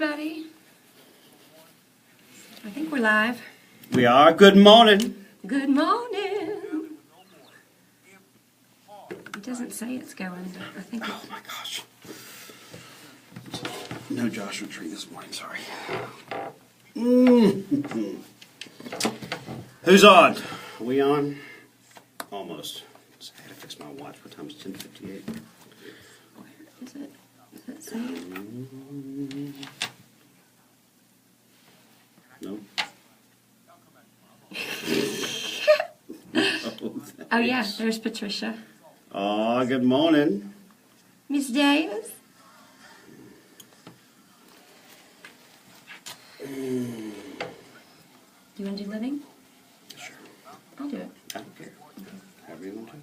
everybody. I think we're live. We are. Good morning. Good morning. It doesn't say it's going, but I think Oh my gosh. No Joshua Tree this morning, sorry. Who's on? Are we on? Almost. I had to fix my watch. What time is 10:58? Where is it? Does it say it? No. Oh, yeah, there's Patricia. Oh, good morning. Miss Davis. You want to do living? Sure. I'll do it. I don't care. However you want to.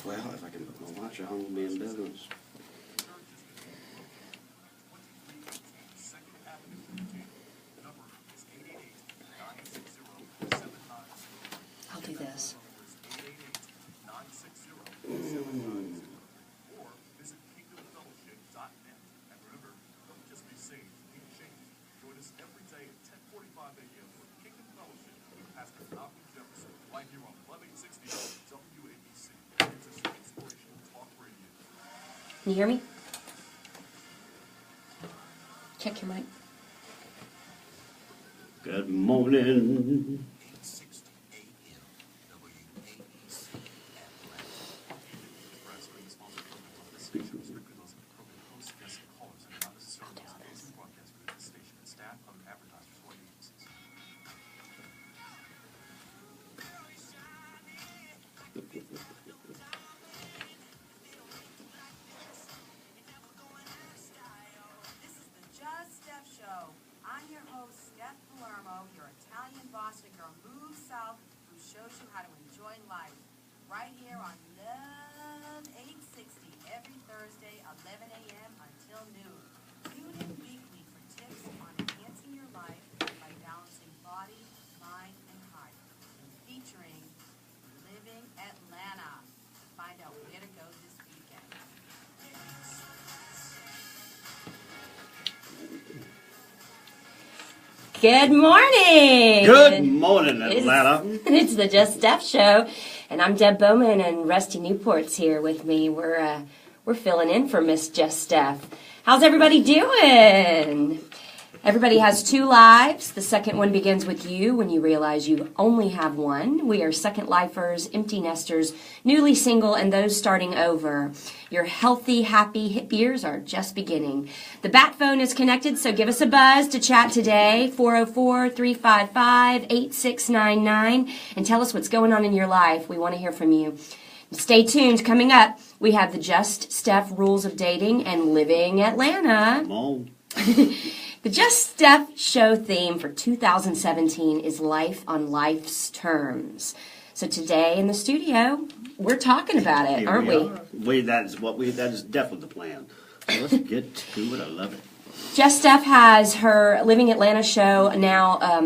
Well, if I can put my watch on, we'll be in business. I'll do this. Can you hear me? Check your mic. Good morning. This is the Just Steph Show. I'm your host, Steph your Italian Boston girl, moves south, who shows you how to enjoy life. Right here on Love 860, every Thursday, 11 a.m. until noon. Tune in weekly for tips on enhancing your life by balancing body, mind, and heart. And featuring Living Atlanta. Find out where to go this weekend. Good morning. Good morning, Atlanta. It's the Just Steph Show, and I'm Deb Bowman, and Rusty Newport's here with me. We're filling in for Miss Just Steph. How's everybody doing? Everybody has two lives. The second one begins with you when you realize you only have one. We are second lifers, empty nesters, newly single, and those starting over. Your healthy, happy hip years are just beginning. The bat phone is connected, so give us a buzz to chat today, 404-355-8699, and tell us what's going on in your life. We want to hear from you. Stay tuned. Coming up, we have the Just Steph Rules of Dating and Living Atlanta. Come on. The Just Steph Show theme for 2017 is Life on Life's Terms. So today in the studio, we're talking about it, aren't we? That is definitely the plan. So let's get to it. I love it. Just Steph has her Living Atlanta show now.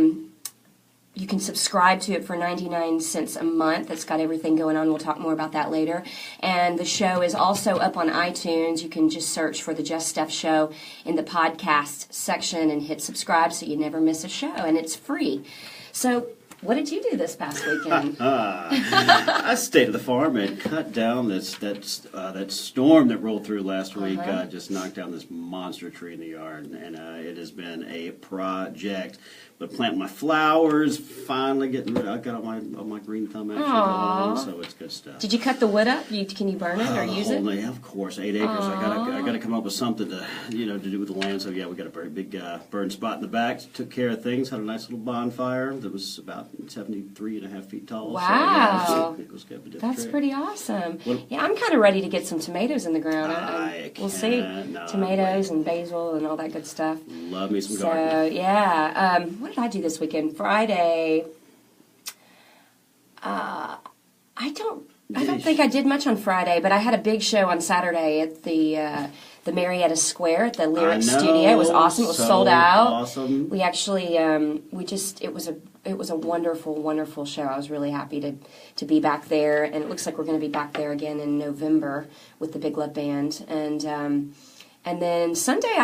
You can subscribe to it for 99 cents a month. It's got everything going on. We'll talk more about that later. And the show is also up on iTunes. You can just search for the Just Steph Show in the podcast section and hit subscribe so you never miss a show. And it's free. So what did you do this past weekend? I stayed at the farm and cut down that storm that rolled through last week. Just knocked down this monster tree in the yard, and it has been a project. But planting my flowers, finally getting rid. I got all my green thumb actually going, so it's good stuff. Did you cut the wood up? Can you burn it or use it? Yeah, of course, 8 acres. I got to come up with something to do with the land. So yeah, we got a very big burn spot in the back. Took care of things. Had a nice little bonfire that was about 73.5 feet tall. Wow, so, yeah, it was good. That's trick. Pretty awesome. Yeah, I'm kind of ready to get some tomatoes in the ground. We'll see. Tomatoes and basil and all that good stuff. Love me some gardening. So yeah, what did I do this weekend? Friday. I don't think I did much on Friday, but I had a big show on Saturday at the the Marietta Square at the I Lyric know, Studio. It was awesome. It was so sold out. Awesome. We actually, it was a wonderful, wonderful show. I was really happy to be back there, and it looks like we're going to be back there again in November with the Big Love Band. And then Sunday,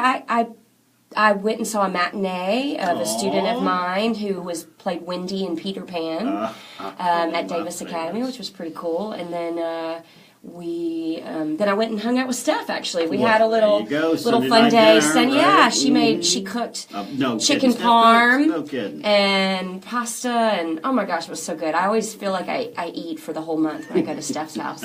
I went and saw a matinee of a student of mine who played Wendy in Peter Pan at Davis Academy, which was pretty cool. And then then I went and hung out with Steph. Actually, we had a little fun day. Right? She cooked no chicken kidding, parm no kidding. and pasta, and oh my gosh, it was so good. I always feel like I eat for the whole month when I go to Steph's house.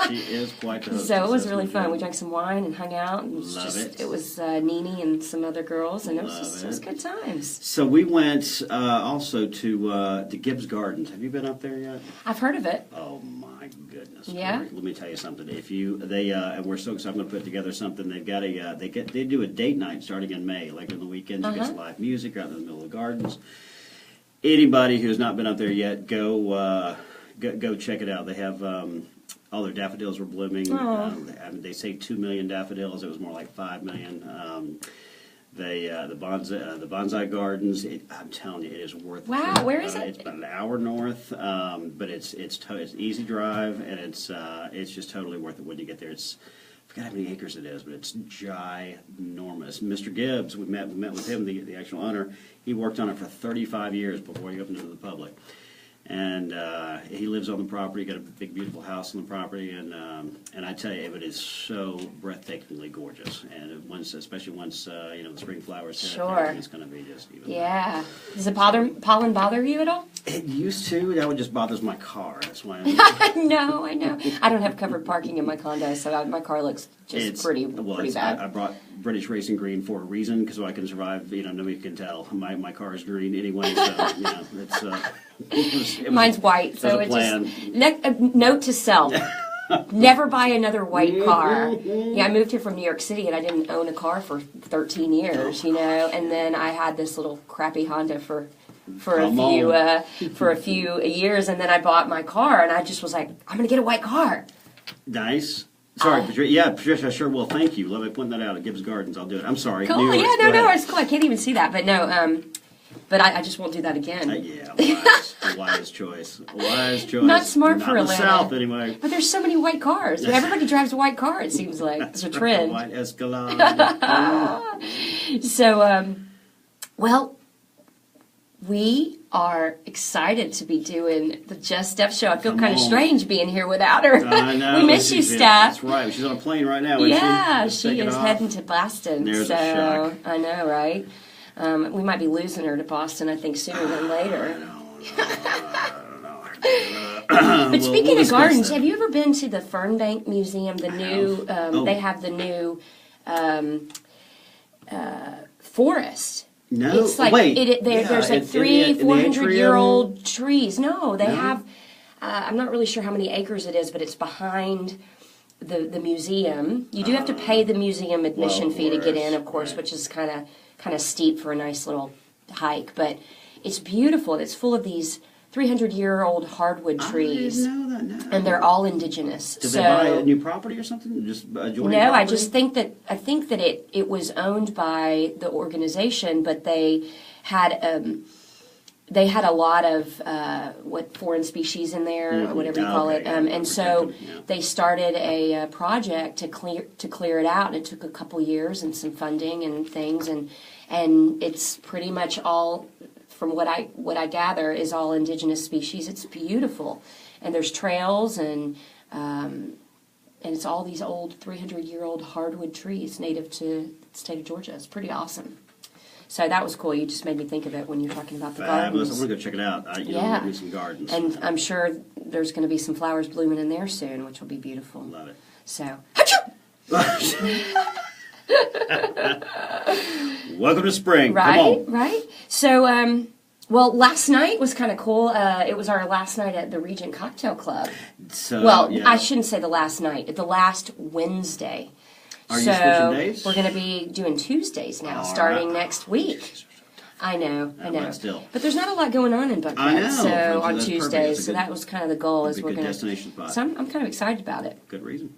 She is quite the hostess. So it was really fun. We drank some wine and hung out. And Love it was Nene and some other girls, and it was good times. So we went also to Gibbs Gardens. Have you been up there yet? I've heard of it. Oh my goodness! Yeah. Let me tell you something. And we're so excited. I'm going to put together something. They've got they do a date night starting in May, like on the weekends. You get some live music out in the middle of the gardens. Anybody who's not been up there yet, go check it out. They have. All their daffodils were blooming. They say 2 million daffodils. It was more like 5 million. The bonsai gardens. I'm telling you, it is worth. Wow, it. Where is it? It's about an hour north, but it's easy drive, and it's just totally worth it when you get there. I forgot how many acres it is, but it's ginormous. Mr. Gibbs, we met with him, the actual owner. He worked on it for 35 years before he opened it to the public. And he lives on the property, got a big, beautiful house on the property, and I tell you, it is so breathtakingly gorgeous. And especially once the spring flowers hit, it's going to be just even. Yeah. Does the pollen bother you at all? It used to. That would just bothers my car. That's why. No, I know. I don't have covered parking in my condo, so my car looks pretty bad. I brought British Racing Green for a reason, because so I can survive. Nobody can tell. My car is green anyway, so it's. Mine's white, so it's just note to self: never buy another white car. Yeah, I moved here from New York City, and I didn't own a car for 13 years, and then I had this little crappy Honda for a few years, and then I bought my car, and I just was like, I'm gonna get a white car. Nice. Sorry, Patricia. Yeah, Patricia, I sure will. Thank you. Let me point that out at Gibbs Gardens. I'll do it. I'm sorry. Cool. No, it's cool. I can't even see that, but no. But I just won't do that again. Wise choice. Wise choice. Not smart for Atlanta. Atlanta. South, anyway. But there's so many white cars. Everybody drives a white car, it seems like. It's a trend. White Escalade. So, we are excited to be doing the Just Steph Show. I feel kind of strange being here without her. I know. We miss you, Steph. That's right. She's on a plane right now. Yeah, she is heading to Boston. There's a shock. I know, right? We might be losing her to Boston, I think, sooner than later. But speaking of gardens, have you ever been to the Fernbank Museum? The new, they have the new forest. No, it's like there's like 400-year-old trees. No, they have. I'm not really sure how many acres it is, but it's behind the museum. You do have to pay the museum admission fee to get in, of course, which is kind of steep for a nice little hike. But it's beautiful. It's full of these 300-year-old hardwood trees. I didn't know that. No. And they're all indigenous. Did they buy a new property or something? Just adjoining property? I just think that it was owned by the organization, but they had a lot of foreign species in there, or whatever you call it, and so they started a project to clear it out, and it took a couple years and some funding and things, and it's pretty much all, from what I gather, is all indigenous species. It's beautiful, and there's trails and it's all these old 300-year-old hardwood trees native to the state of Georgia. It's pretty awesome. So that was cool. You just made me think of it when you're talking about the gardens. I'm going to go check it out. Get me some gardens. And I'm sure there's going to be some flowers blooming in there soon, which will be beautiful. Love it. So, welcome to spring. Right, come on. Right. So, last night was kind of cool. It was our last night at the Regent Cocktail Club. So, I shouldn't say the last night. The last Wednesday. Are you switching days? We're going to be doing Tuesdays now, starting next week. I know. But there's not a lot going on in Buckhead. I know. So on Tuesdays, so that was kind of the goal. Is we're going destination spot. So I'm kind of excited about it. Good reason.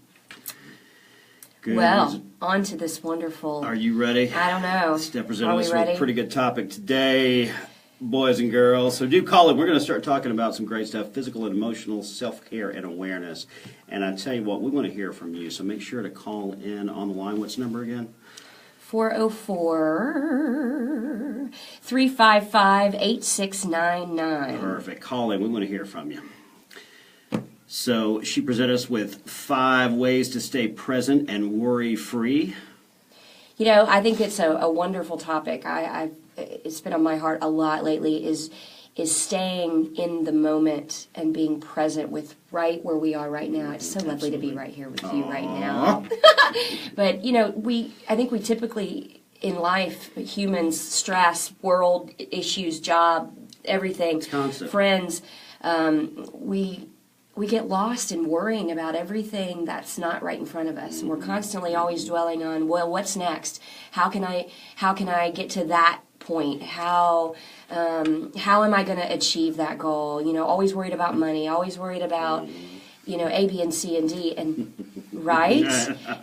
Good. Well, on to this wonderful... Are you ready? I don't know. Steph presented us with a pretty good topic today, boys and girls. So do call in. We're going to start talking about some great stuff, physical and emotional self-care and awareness. And I tell you what, we want to hear from you. So make sure to call in on the line. What's the number again? 404-355-8699. Perfect. Call in. We want to hear from you. So she presented us with 5 ways to stay present and worry-free. You know, I think it's a wonderful topic. It's been on my heart a lot lately, is staying in the moment and being present with right where we are right now. It's so lovely to be right here with you right now. But, you know, I think we typically, in life, humans, stress, world issues, job, everything, friends, we get lost in worrying about everything that's not right in front of us. And we're constantly always dwelling on, well, what's next? How can I get to that point? How am I going to achieve that goal? You know, always worried about money, always worried about, you know, A, B, and C, and D, and right?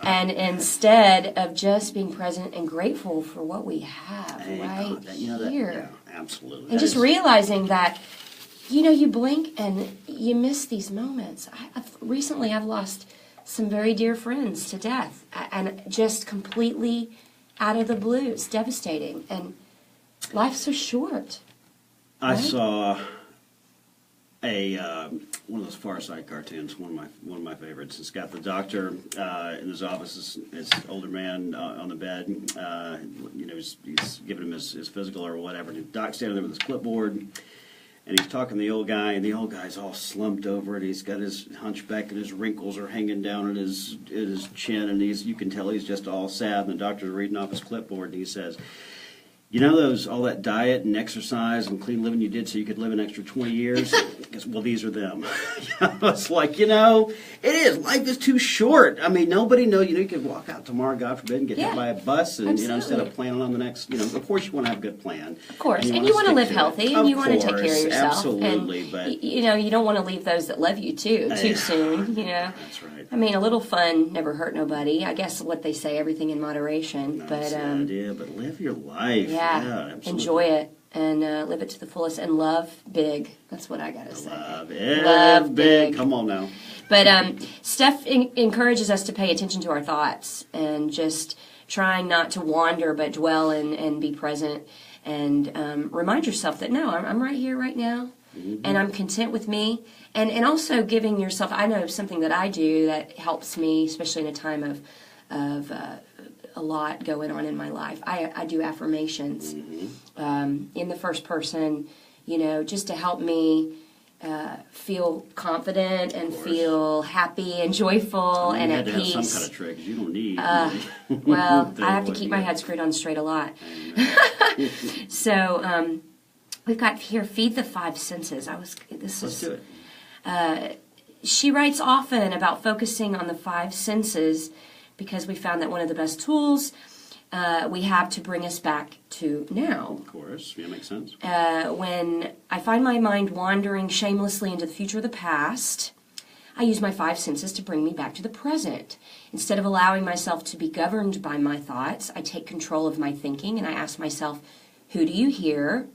And instead of just being present and grateful for what we have here. Yeah, absolutely. And just realizing that, you know, you blink and you miss these moments. Recently I've lost some very dear friends to death, and just completely out of the blue. It's devastating, and life's so short. I saw one of those Far Side cartoons, one of my favorites. It's got the doctor in his office, his older man on the bed. You know, he's giving him his physical or whatever. And the doc's standing there with his clipboard. And he's talking to the old guy, and the old guy's all slumped over it. He's got his hunchback, and his wrinkles are hanging down at his chin, and you can tell he's just all sad. And the doctor's reading off his clipboard, and he says, "You know all that diet and exercise and clean living you did so you could live an extra 20 years? Well, these are them." It's like, you know, it is. Life is too short. I mean, nobody knows. You know, you could walk out tomorrow, God forbid, and get hit by a bus, and absolutely. You know, instead of planning on the next. You know, of course, you want to have a good plan. Of course, and you want to live healthy, and you want to take care of yourself. Absolutely, and, but you know, you don't want to leave those that love you too soon. You know, that's right. I mean, a little fun never hurt nobody. I guess what they say, everything in moderation. That's the idea, but live your life. Yeah, absolutely. Enjoy it and live it to the fullest, and love big. That's what I gotta say. Love big. Come on now. But Steph encourages us to pay attention to our thoughts and just trying not to wander, but dwell and be present, and remind yourself that no, I'm right here, right now, and I'm content with me. And also giving yourself, I know something that I do that helps me, especially in a time of a lot going on in my life. I do affirmations in the first person, you know, just to help me feel confident and feel happy and joyful and at peace. Have some kind of trick you don't need. Well, I have to keep my head screwed on straight a lot. So we've got here, feed the 5 senses. Let's do it. She writes often about focusing on the 5 senses, because we found that one of the best tools we have to bring us back to now. Of course, yeah, makes sense. When I find my mind wandering shamelessly into the future or the past, I use my 5 senses to bring me back to the present. Instead of allowing myself to be governed by my thoughts, I take control of my thinking, and I ask myself, what do you hear?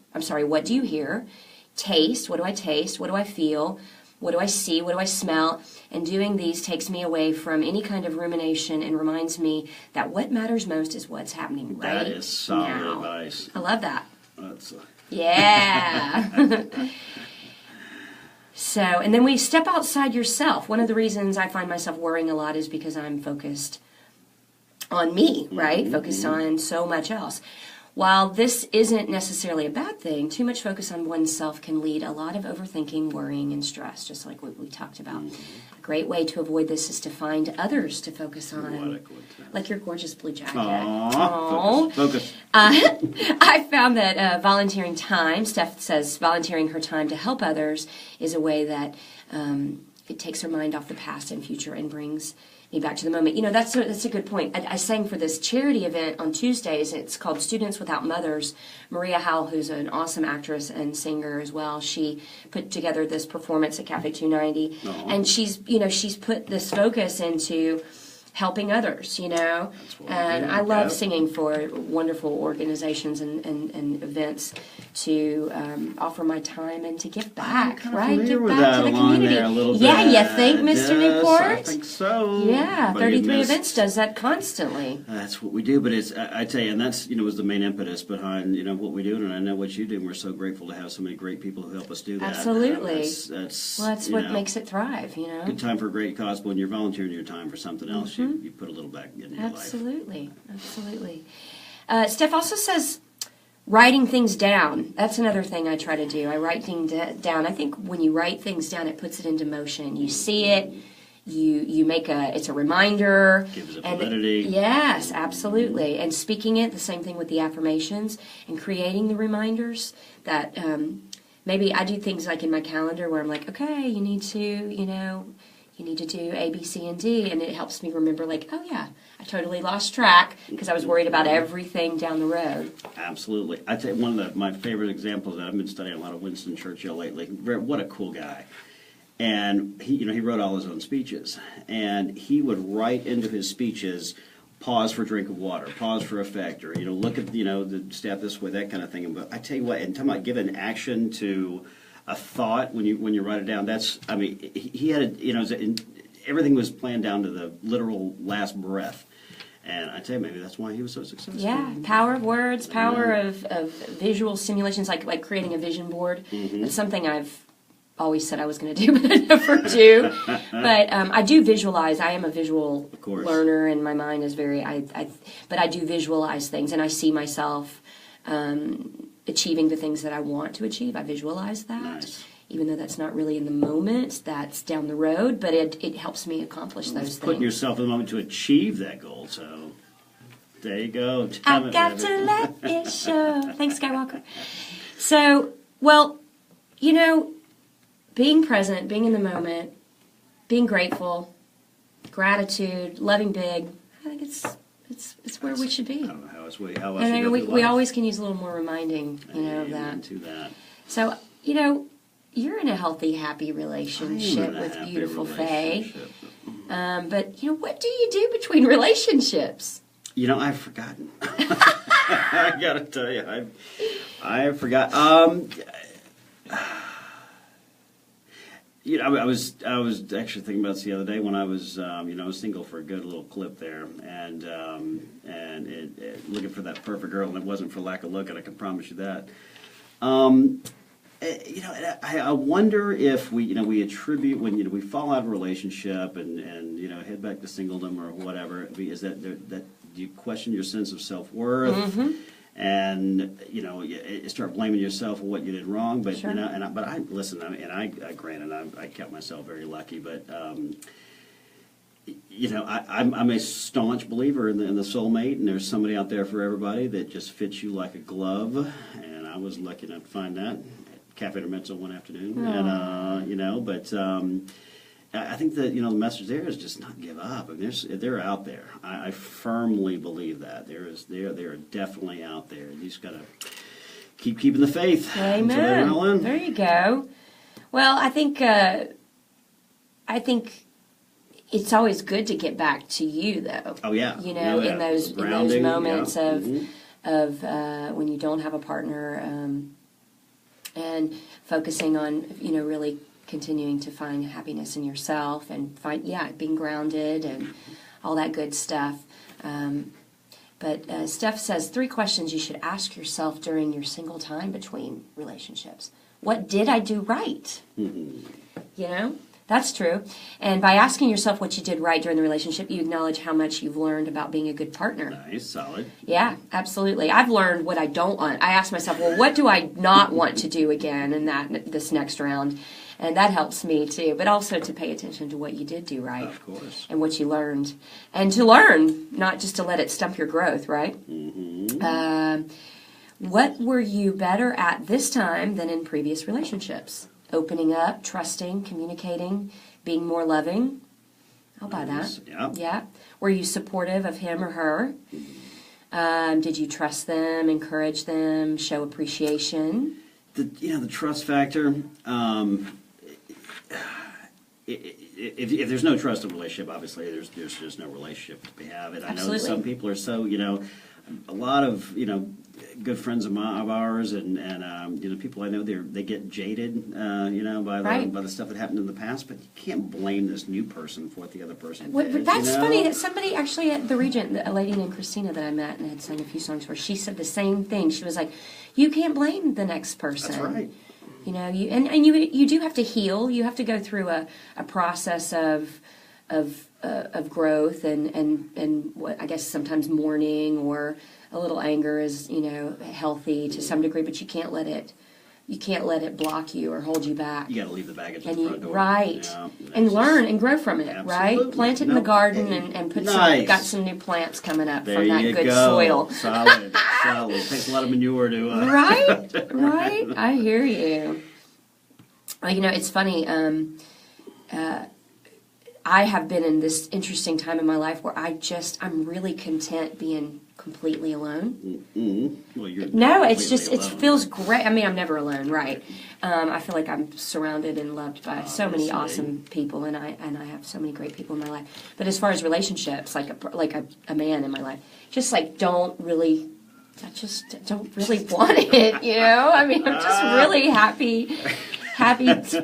Taste, what do I taste? What do I feel? What do I see? What do I smell? And doing these takes me away from any kind of rumination and reminds me that what matters most is what's happening right now. That is solid advice. I love that. That's yeah. So, and then we step outside yourself. One of the reasons I find myself worrying a lot is because I'm focused on me, right? Focused on so much else. While this isn't necessarily a bad thing, too much focus on oneself can lead a lot of overthinking, worrying, and stress, just like what we talked about. A great way to avoid this is to find others to focus on, like your gorgeous blue jacket. Aww. Focus. I found that volunteering time, Steph says volunteering her time to help others is a way that it takes her mind off the past and future and brings me back to the moment. You know, that's a good point. I sang for this charity event on Tuesdays. It's called Students Without Mothers. Maria Howell, who's an awesome actress and singer as well, she put together this performance at Cafe 290. And she's put this focus into helping others, you know. That's what we And do, I love yep. singing for wonderful organizations and events to offer my time and to give back, kinda right? familiar Give with back that to the along community. there a little Yeah, bit. you think, Mr. Yes, Newport? I think so. Yeah, But you 33 missed- Events does that constantly. That's what we do, but it's, I tell you, and that's, was the main impetus behind, what we do, and I know what you do, and we're so grateful to have so many great people who help us do that. Absolutely. That's Well, that's what makes it thrive, you know. good time for a great cause, but when you're volunteering your time for something else, you put a little back into your life. Absolutely. Steph also says writing things down. That's another thing I try to do. I write things down. I think when you write things down, it puts it into motion. You see it. You make it's a reminder. Gives it and validity. Yes, absolutely. And speaking it, the same thing with the affirmations and creating the reminders that maybe I do things like in my calendar where I'm like, okay, you need to do A, B, C, and D, and it helps me remember, like, oh yeah, I totally lost track because I was worried about everything down the road. Absolutely. I tell you, one of my favorite examples, that I've been studying a lot of Winston Churchill lately. What a cool guy. And he wrote all his own speeches, and he would write into his speeches, pause for a drink of water, pause for effect, or look at the step this way, that kind of thing. But I tell you what, and talking about giving action to a thought when you write it down, he had everything was planned down to the literal last breath. And I tell you, maybe that's why he was so successful. Yeah, power of words, power of visual simulations, like creating a vision board. That's something I've always said I was going to do, but I never do. But I do visualize. I am a visual learner, and my mind is very. But I do visualize things, and I see myself achieving the things that I want to achieve. I visualize that, Nice. Even though that's not really in the moment. That's down the road, but it helps me accomplish those things. Putting yourself in the moment to achieve that goal. So there you go. I've got to let it show. Thanks, Skywalker. So, well, being present, being in the moment, being grateful, gratitude, loving big, I think it's where we should be. I don't know how else we go And through we life. always can use a little more reminding, of Amen that. to that. So, you're in a healthy, happy relationship I'm in a with happy beautiful Faye. relationship. But, what do you do between relationships? I've forgotten. I gotta tell you, I forgot. I was actually thinking about this the other day when I was I was single for a good little clip there, and looking for that perfect girl, and it wasn't for lack of looking. I can promise you that. I wonder if we attribute when we fall out of a relationship and head back to singledom or whatever. Is that you question your sense of self-worth? And you start blaming yourself for what you did wrong. But Sure. but I listen. Granted, I kept myself very lucky. But I'm a staunch believer in the soulmate, and there's somebody out there for everybody that just fits you like a glove. And I was lucky enough to find that at Cafe Intermezzo one afternoon. Aww. And but. I think that the message there is just not give up. I mean, they're out there. I firmly believe that they're definitely out there. You just gotta keep keeping the faith. Amen. Until they're all in. There you go. Well, I think it's always good to get back to you, though. Oh yeah. In those Grounding, moments yeah. of when you don't have a partner, and focusing on really continuing to find happiness in yourself and being grounded and all that good stuff. But Steph says 3 questions you should ask yourself during your single time between relationships. What did I do right? That's true. And by asking yourself what you did right during the relationship, you acknowledge how much you've learned about being a good partner. Nice, solid. Yeah, absolutely. I've learned what I don't want. I ask myself, well, what do I not want to do again in this next round? And that helps me too, but also to pay attention to what you did do right. Of course. And what you learned. And to learn, not just to let it stump your growth, right? What were you better at this time than in previous relationships? Opening up, trusting, communicating, being more loving. I'll buy that. Yeah. Were you supportive of him or her? Did you trust them, encourage them, show appreciation? The trust factor. if there's no trust in a relationship, obviously there's just no relationship to be had. And I know that some people are so, a lot of, good friends of ours and people I know, they get jaded, by the stuff that happened in the past, but you can't blame this new person for what the other person did. But that's funny that somebody actually at the Regent, a lady named Christina that I met and had sung a few songs for, she said the same thing. She was like, you can't blame the next person. That's right. You do have to heal. You have to go through a process of growth and what I guess sometimes mourning or a little anger is healthy to some degree, but you can't let it block you or hold you back. You got to leave the baggage at the front door. Right. And learn and grow from it, absolutely. Right? Plant it in the garden and put got some new plants coming up there from that good soil. Solid. It takes a lot of manure to... Right. I hear you. It's funny. I have been in this interesting time in my life where I'm really content being completely alone. Mm-hmm. Well, it feels great. I mean, I'm never alone, right? I feel like I'm surrounded and loved by so many awesome people, and I have so many great people in my life. But as far as relationships, like a man in my life, I don't really want it. I mean, I'm just really happy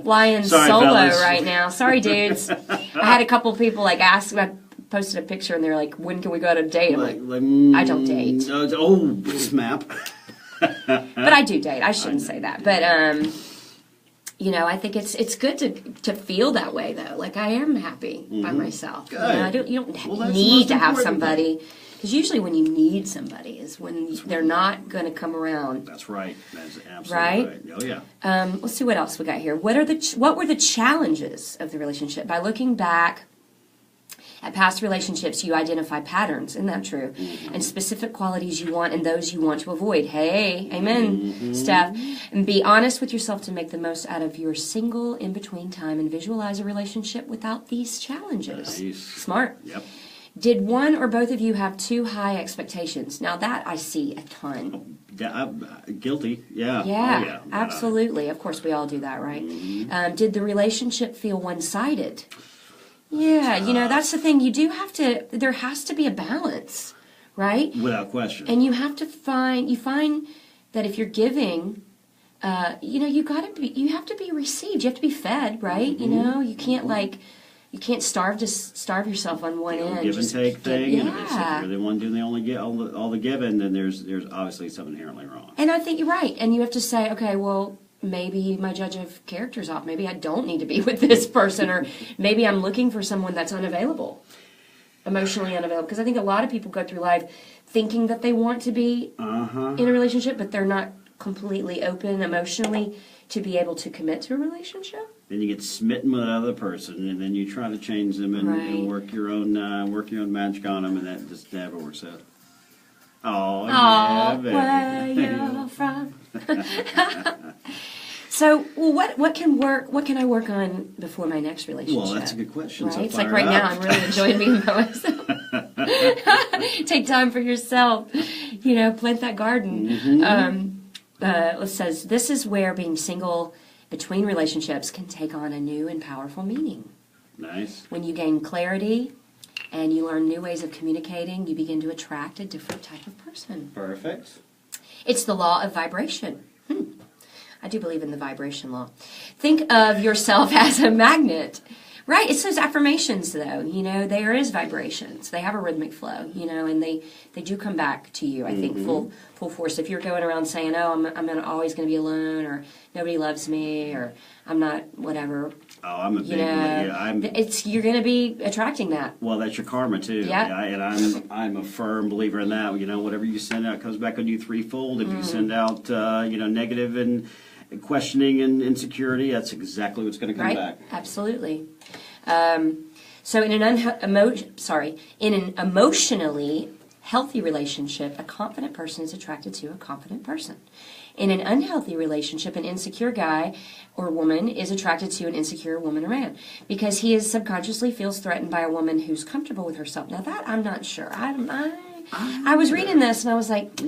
flying solo right now. Sorry, dudes. I had a couple people ask. I posted a picture and they're like, "When can we go on a date?" I'm like, I don't date. Snap. But I do date. I shouldn't say that. But I think it's good to feel that way though. Like I am happy by myself. You don't need to have somebody. Because usually when you need somebody is when they're not going to come around. That's right. That's absolutely right. Oh, yeah. Let's see what else we got here. What were the challenges of the relationship? By looking back at past relationships, you identify patterns. Isn't that true? Mm-hmm. And specific qualities you want and those you want to avoid. Hey, amen, Steph. And be honest with yourself to make the most out of your single in-between time and visualize a relationship without these challenges. Nice. Smart. Yep. Did one or both of you have too high expectations? Now that I see a ton. Guilty, yeah. Yeah, absolutely. Of course, we all do that, right? Mm-hmm. Did the relationship feel one-sided? Yeah, that's the thing. There has to be a balance, right? Without question. And you have to find that if you're giving, you have to be received. You have to be fed, right? Mm-hmm. You can't starve yourself on one end. Give and take thing. Yeah. And if you're the one doing all the giving, then there's obviously something inherently wrong. And I think you're right. And you have to say, okay, well, maybe my judge of character's off. Maybe I don't need to be with this person, or maybe I'm looking for someone that's unavailable, emotionally unavailable. Because I think a lot of people go through life thinking that they want to be in a relationship, but they're not completely open emotionally to be able to commit to a relationship. Then you get smitten with another person, and then you try to change them and work your own magic on them, and that just never works out. Oh, yeah, baby. Where you're from. So, what can I work on before my next relationship? Well, that's a good question. Right? So it's like right now, I'm really enjoying being by myself. Take time for yourself. Plant that garden. Mm-hmm. It says, this is where being single between relationships can take on a new and powerful meaning. Nice. When you gain clarity and you learn new ways of communicating, you begin to attract a different type of person. Perfect. It's the law of vibration. I do believe in the vibration law. Think of yourself as a magnet. Right, it's those affirmations, though. There is vibrations. They have a rhythmic flow, and they do come back to you, I think, full force. If you're going around saying, oh, I'm always going to be alone, or nobody loves me, or I'm not whatever. Oh, I'm a big you're going to be attracting that. Well, that's your karma, too. Yeah. And I'm a firm believer in that. Whatever you send out comes back on you threefold. If you send out, negative and questioning and insecurity, that's exactly what's going to come back. Absolutely. So in an emotionally healthy relationship, a confident person is attracted to a confident person. In an unhealthy relationship, an insecure guy or woman is attracted to an insecure woman or man because he subconsciously feels threatened by a woman who's comfortable with herself. Now that I'm not sure. I was reading this and I was like,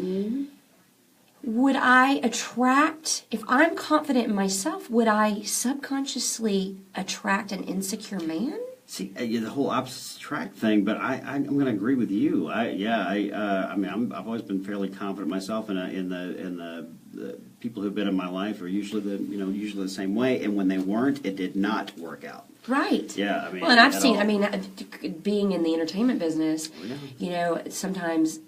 would I attract, if I'm confident in myself, would I subconsciously attract an insecure man? See, the whole opposite attract thing, but I'm going to agree with you. I've always been fairly confident myself, and in the people who've been in my life are usually the same way, and when they weren't, it did not work out. Right. Yeah, I mean. Well, and I've seen. I mean, being in the entertainment business, Yeah. Sometimes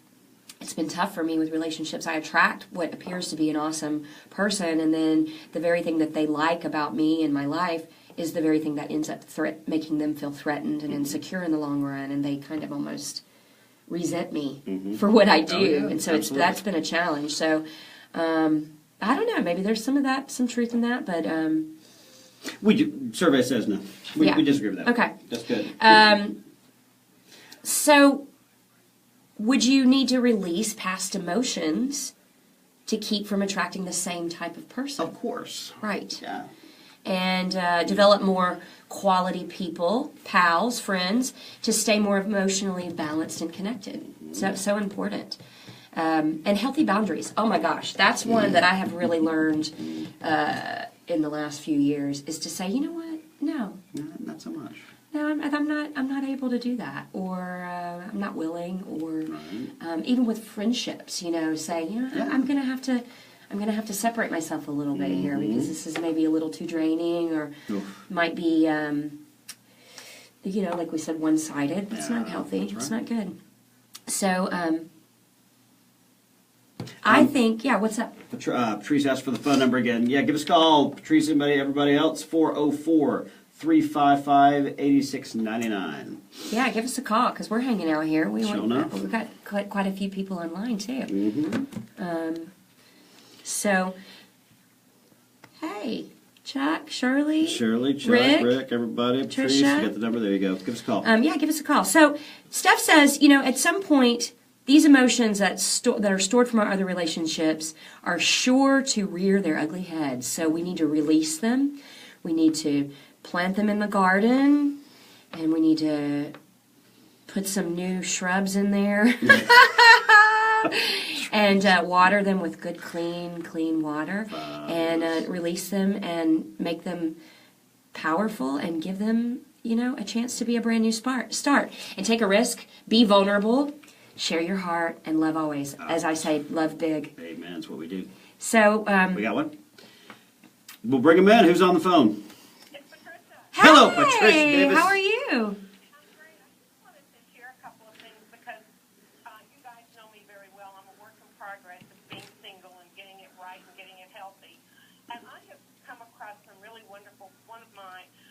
it's been tough for me with relationships. I attract what appears to be an awesome person, and then the very thing that they like about me and my life is the very thing that ends up making them feel threatened and insecure in the long run, and they kind of almost resent me for what I do. Oh, yeah, and so that's been a challenge. So I don't know. Maybe there's some truth in that, but Survey says no. We disagree with that. Okay. That's good. So would you need to release past emotions to keep from attracting the same type of person? Of course. Right. Yeah. And develop more quality people, pals, friends, to stay more emotionally balanced and connected. So important. And healthy boundaries. Oh my gosh, that's one that I have really learned in the last few years, is to say, you know what, no, Not so much. no, I'm not able to do that, or I'm not willing, or even with friendships, say, Yeah. I'm gonna have to separate myself a little bit here, because this is maybe a little too draining, or might be, like we said, one-sided. It's not healthy. That's right. It's not good. So, I think, what's up? Patrice asked for the phone number again. Yeah, give us a call. Patrice, everybody else, 404-355-8699. Yeah, give us a call, because we're hanging out here. We've enough. got quite a few people online, too. Mm-hmm. So, hey, Chuck, Shirley, Chuck, Rick, everybody. Patrice, you got the number. There you go. Give us a call. Give us a call. So, Steph says, at some point, these emotions that are stored from our other relationships are sure to rear their ugly heads. So we need to release them. We need to plant them in the garden, and we need to put some new shrubs in there. And water them with good, clean water, and release them and make them powerful and give them, a chance to be a brand new start. And take a risk, be vulnerable, share your heart, and love always. As I say, love big. Amen. That's what we do. So, we got one? We'll bring him in. Who's on the phone? It's Patricia. Hello, Patricia Davis. How are you? I'm great. I just wanted to share a couple of things because you guys know me very well. I'm a work in progress of being single and getting it right and getting it healthy. And I have come across some really wonderful,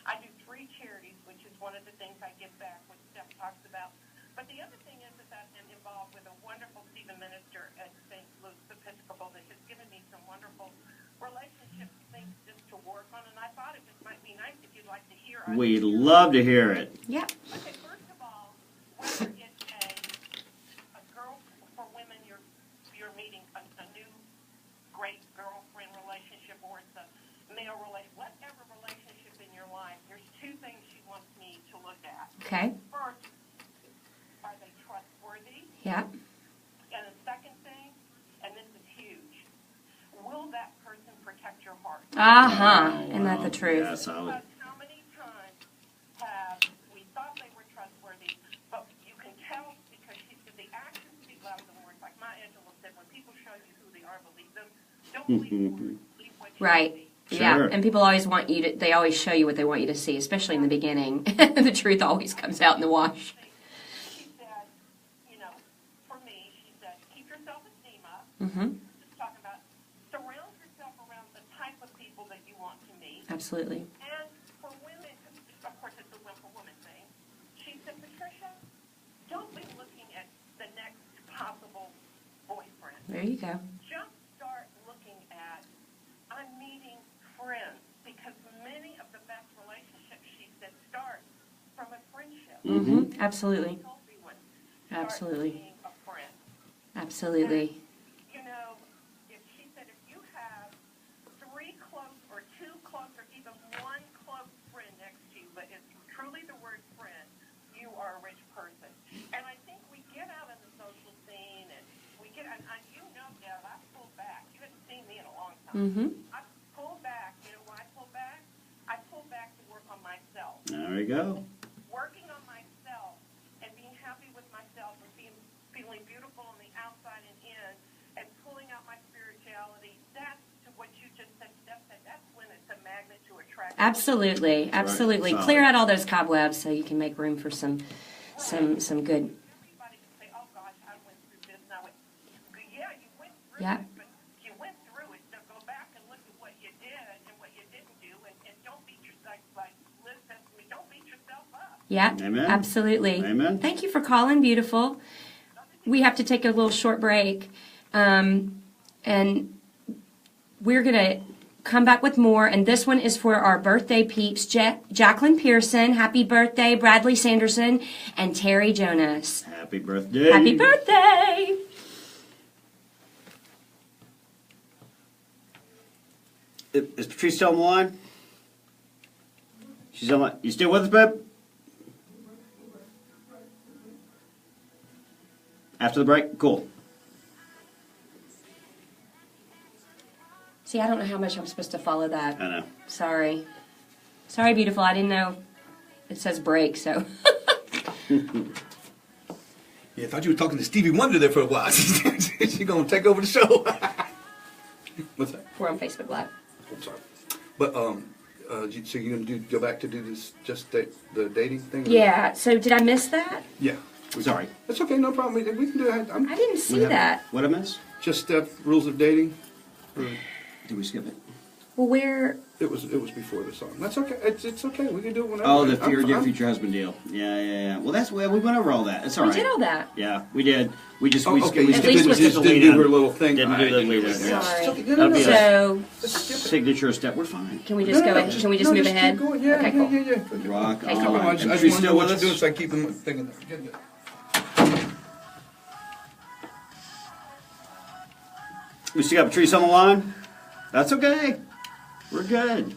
I do 3 charities, which is one of the things I give back, which Steph talks about. But the other thing is that I'm involved with a wonderful Stephen minister at St. Luke's Episcopal that has given me some wonderful relationship things just to work on, and I thought it just might be nice if you'd like to hear. We'd love to hear it. Yep. Okay, first of all, whether it's a girl for women, you're meeting a new great girlfriend relationship, or it's a male relationship, whatever relationship in your life, there's 2 things she wants me to look at. Okay. First, are they trustworthy? Yep. And the second thing, and this is huge, will that person protect your heart? Isn't that the truth? Yes, I would. Because how many times have we thought they were trustworthy, but you can tell because the actions speak louder than words. Like Maya Angelou said, when people show you who they are, believe them. Don't believe words, believe what you Right. see. Yeah, Sure. and people always want you to, they always show you what they want you to see, especially in the beginning. The truth always comes out in the wash. She said, for me, she said, keep your self-esteem up. Mm-hmm. Just talking about surround yourself around the type of people that you want to meet. Absolutely. And for women, of course, it's a for women thing. She said, Patricia, don't be looking at the next possible boyfriend. There you go. Just start looking at, I'm meeting friends, because many of the best relationships, she said, start from a friendship. Mm-hmm. Absolutely. Healthy one. Start Absolutely. being a friend. Absolutely. If she said if you have 3 close or 2 close or even 1 close friend next to you, but it's truly the word friend, you are a rich person. And I think we get out in the social scene and we get, and Deb, I pulled back. You Mm-hmm. I pull back. You know why I pull back? I pull back to work on myself. There you go. Working on myself and being happy with myself and feeling beautiful on the outside and in and pulling out my spirituality. That's to what you just said, Steph said. That's when it's a magnet to attract. Absolutely, absolutely. Right. Clear out all those cobwebs so you can make room for some good. Everybody can say, oh gosh, I went through this and I went, yeah, you went through Yeah. it, but you went through it. So go back and look at what you did and what you didn't do and don't beat yourself, like Liz says to me, don't beat yourself up. Yeah, Amen. absolutely. Amen. Thank you for calling, beautiful. We have to take a little short break, and we're going to come back with more, and this one is for our birthday peeps, Jacqueline Pearson, happy birthday, Bradley Sanderson, and Terry Jonas. Happy birthday. Happy birthday! Is Patrice still on the line? She's on the line. You still with us, babe? After the break? Cool. See, I don't know how much I'm supposed to follow that. I know. Sorry, beautiful. I didn't know it says break, so. Yeah, I thought you were talking to Stevie Wonder there for a while. She's going to take over the show. What's that? We're on Facebook Live. I'm sorry. But, so you're going to go back to do this, just the dating thing? Yeah, so did I miss that? Yeah. Sorry. That's okay, no problem. We can do it. I didn't see that. What I miss? Just rules of dating. Did we skip it? Well, where? It was before the song. That's okay. It's okay. We can do it whenever. Oh, the dear future husband deal. Yeah. Well, that's we went over all that. It's all We right. did all that. Yeah, we did. We just Okay, we At least with just the didn't do her little thing. Didn't do the lead in. Sorry. That'll be So, signature step. We're fine. can we just go ahead? Can we just move ahead? Keep going. Yeah, Okay, cool. yeah. Rock Okay, on. cool. I just And want she's to know still what with you're doing us? so I keep them thinking. Good. We still got Patrice on the line? That's okay. We're good.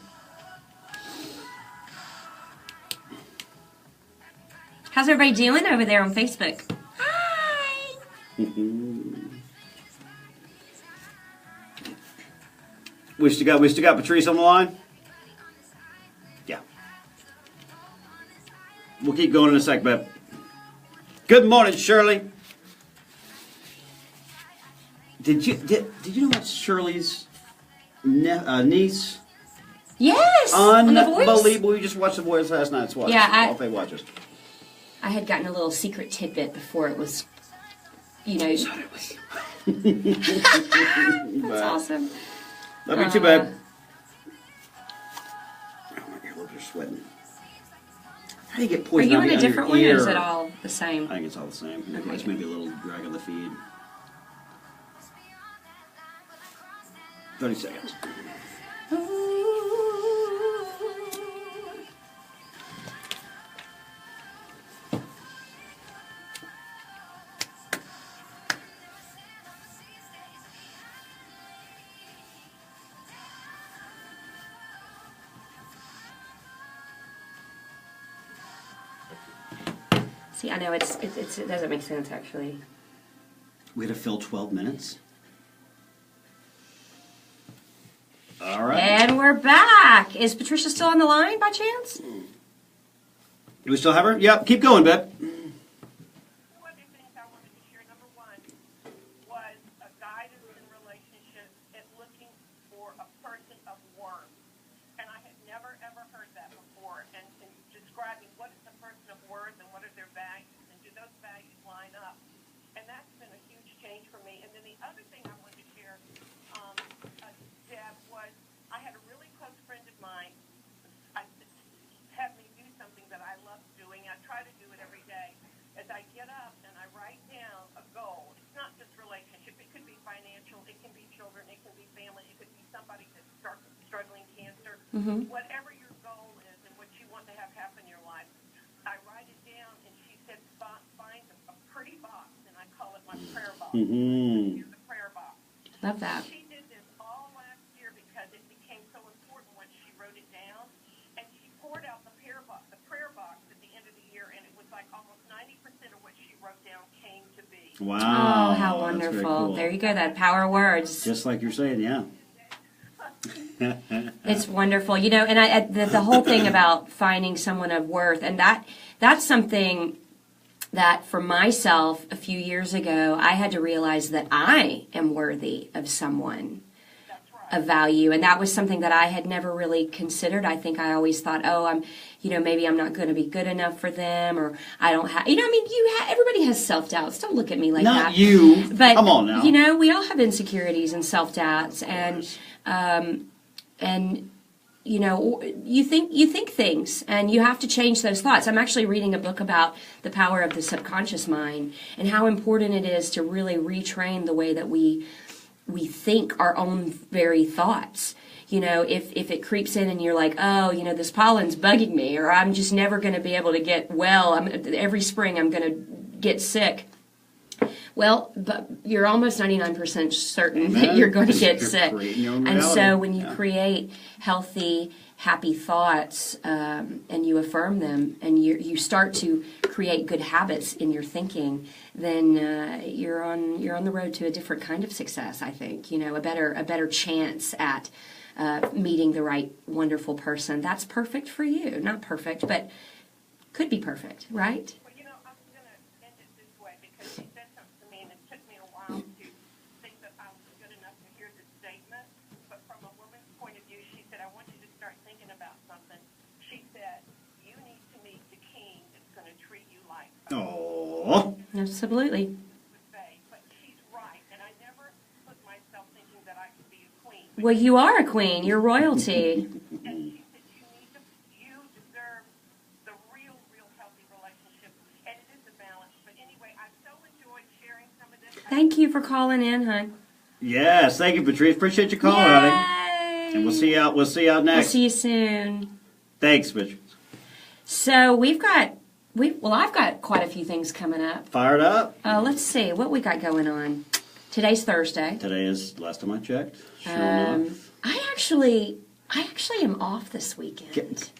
How's everybody doing over there on Facebook? Hi. We still got Patrice on the line? Yeah. We'll keep going in a sec, babe. Good morning, Shirley. Did you know that's Shirley's niece? Yes. On The Voice. Unbelievable. We just watched The Voice last night. Watch. Yeah, All they watch us. I had gotten a little secret tidbit before it was, That's awesome. Love you too, babe. Oh, my earlobes are sweating. How do you get Are poison you ivy in a on different your one, or ear? is it all the same? I think it's all the same. Okay. It's maybe a little drag on the feed. 30 seconds. See, I know it doesn't make sense actually. We had to fill 12 minutes. All right. And we're back. Is Patricia still on the line by chance? Do we still have her? Yep. Keep going, babe. Two other things I wanted to share. Number one was a guy that's in relationships and looking for a person of worth. And I had never, ever heard that before. And describing what is a person of worth and what are their values and do those values line up. And that's been a huge change for me. And then the other thing I wanted to share, Deb, was I had a really close friend of mine had me do something that I love doing. I try to do it every day. As I get up and I write down a goal, it's not just relationship. It could be financial. It can be children. It can be family. It could be somebody that's struggling cancer. Mm-hmm. Whatever your goal is and what you want to have happen in your life, I write it down. And she said, find a pretty box, and I call it my prayer box. Mm-hmm. Here's the prayer box. Love that. She did this all last year because it became so important when she wrote it down. And she poured out the prayer box at the end of the year, and it was like almost 90% of what she wrote down came to be. Wow. Oh, how That's very wonderful. cool. There you go, that power of words. Just like you're saying, yeah. It's wonderful. You know, and the whole thing about finding someone of worth, and that's something that for myself a few years ago, I had to realize that I am worthy of someone of value. And that was something that I had never really considered. I think I always thought, maybe I'm not going to be good enough for them, or I don't have, everybody has self-doubts. Don't look at me like that. Not you. But, come on now. We all have insecurities and self-doubts, and you think things, and you have to change those thoughts. I'm actually reading a book about the power of the subconscious mind and how important it is to really retrain the way that we think our own very thoughts. If it creeps in and you're like, this pollen's bugging me, or I'm just never going to be able to get well, every spring I'm going to get sick. Well, but you're almost 99% certain that you're going to get sick. And so when you create healthy, happy thoughts, and you affirm them, and you start to create good habits in your thinking, then you're on the road to a different kind of success. I think a better chance at meeting the right wonderful person that's perfect for you. Not perfect, but could be perfect, right? Well, I'm going to end it this way because she said something to me, and it took me a while to think that I was good enough to hear this statement. But from a woman's point of view, she said, I want you to start thinking about something. She said, you need to meet the king that's going to treat you like a Oh. Absolutely. But she's right, and I never put myself thinking that I could be a queen. Well, you are a queen. You're royalty. And she said you deserve the real healthy relationship, and it is a balance. But anyway, I so enjoyed sharing some of this. Thank you for calling in, hon. Yes, thank you, Patrice. Appreciate your call, honey. Yay! And we'll see you out next. We'll see you soon. Thanks, Patrice. So I've got quite a few things coming up. Fired up. Let's see what we got going on. Today's Thursday. Today is last time I checked. Sure enough. I actually am off this weekend.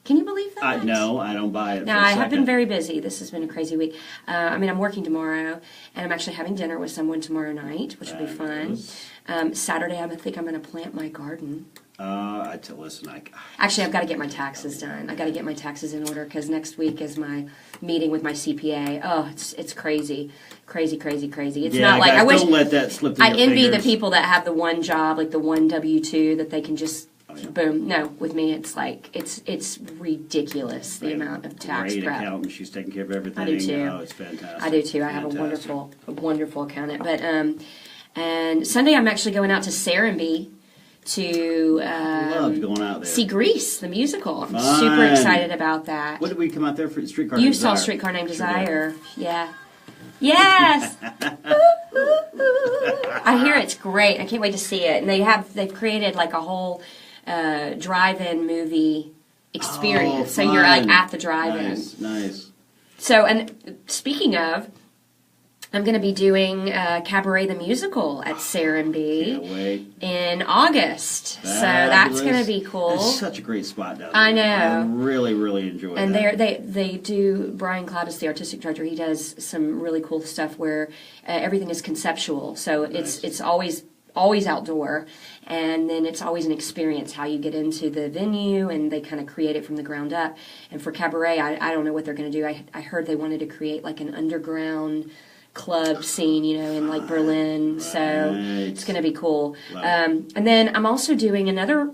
Can you believe that? No, I don't buy it. No, I have been very busy. This has been a crazy week. I'm working tomorrow, and I'm actually having dinner with someone tomorrow night, which will be fun. Saturday, I think I'm going to plant my garden. Actually, I've got to get my taxes done. I've got to get my taxes in order because next week is my meeting with my CPA. Oh, it's crazy. Crazy. It's not like I wish. Don't let that slip through I your envy fingers. the people that have the one job, like the one W-2 that they can just boom. No, with me, it's like it's ridiculous the amount of tax Great prep. accountant. She's taking care of everything. I do too. Oh, it's fantastic. I do too. I have a wonderful accountant. But and Sunday I'm actually going out to Serenading to Love going out there. see Grease, the musical. I'm Fun. super excited about that. What did we come out there for? Streetcar You Named saw Desire. Streetcar Named Sure Desire. Yeah. Yes. I hear it's great. I can't wait to see it. And they've created like a whole drive-in movie experience. So you're like at the drive-in. Nice. So, and speaking of, I'm going to be doing Cabaret the Musical at Serenading Can't wait. in August. So that's going to be cool. It's such a great spot down there. I know. I really, really enjoy And that. they do, Bryan is the artistic director. He does some really cool stuff where everything is conceptual. So it's always outdoor, and then it's always an experience how you get into the venue, and they kind of create it from the ground up. And for Cabaret, I don't know what they're going to do. I heard they wanted to create like an underground club scene, in like Berlin. Right. So it's going to be cool. And then I'm also doing another,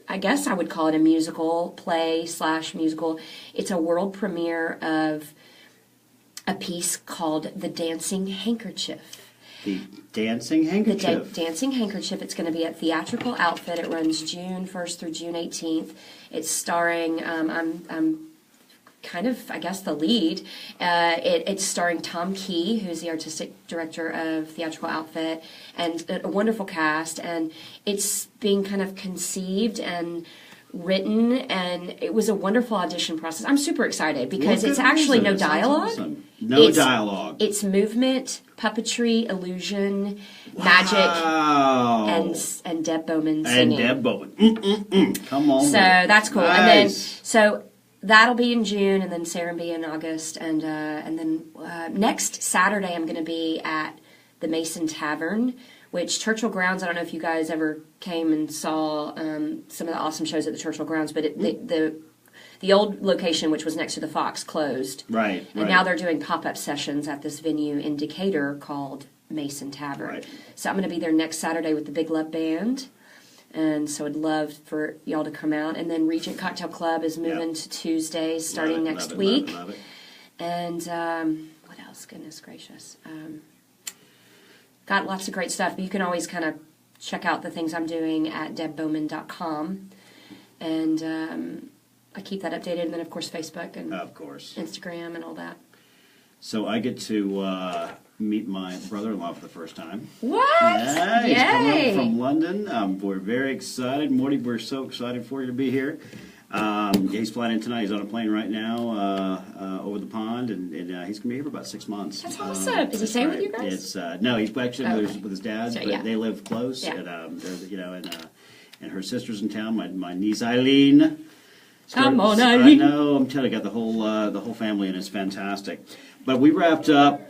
I guess I would call it a musical play/musical. It's a world premiere of a piece called The Dancing Handkerchief. The Dancing Handkerchief. The Dancing Handkerchief. It's going to be at Theatrical Outfit. It runs June 1st through June 18th. It's starring, I'm kind of, I guess, the lead. It's starring Tom Key, who's the artistic director of Theatrical Outfit, and a wonderful cast. And it's being kind of conceived and written, and it was a wonderful audition process. I'm super excited because it's actually no dialogue. Awesome. No dialogue. It's movement, puppetry, illusion, magic, and Deb Bowman singing. And Deb Bowman. Come on. So that's cool. Nice. And then so that'll be in June, and then Serenading in August, and then next Saturday I'm going to be at the Mason Tavern which Churchill Grounds, I don't know if you guys ever came and saw some of the awesome shows at the Churchill Grounds, but the old location, which was next to the Fox, closed. Right. And now they're doing pop-up sessions at this venue in Decatur called Mason Tavern. Right. So I'm going to be there next Saturday with the Big Love Band. And so I'd love for y'all to come out. And then Regent Cocktail Club is moving to Tuesdays starting next week. Love it. And what else? Goodness gracious. Got lots of great stuff. But you can always kind of check out the things I'm doing at debbowman.com. And I keep that updated. And then, of course, Facebook and Instagram and all that. So I get to meet my brother-in-law for the first time. What? Yeah, he's coming up from London. We're very excited. Morty, we're so excited for you to be here. He's flying in tonight. He's on a plane right now over the pond, and he's going to be here for about 6 months. That's awesome. Is he staying with you guys? It's no, he's actually with his dad, So, but they live close. Yeah. And and her sister's in town. My niece Eileen. Come on, Eileen. I know. I'm telling you, got the whole family, and it's fantastic. But we wrapped up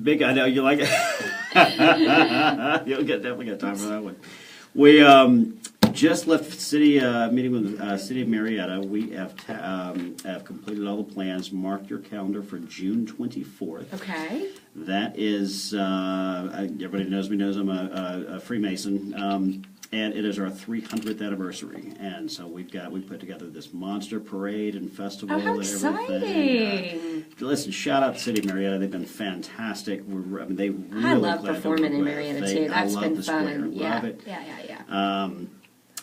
big. I know you like it. You'll definitely get time for that one. We just left city meeting with City of Marietta. We have completed all the plans. Mark your calendar for June 24th. Okay. That is everybody knows me. Knows I'm a Freemason. And it is our 300th anniversary, and so we put together this monster parade and festival. Oh, how and exciting! Listen, shout out to City of Marietta; they've been fantastic. They really I love performing in Marietta too. That's been fun. Yeah. Love it. Yeah.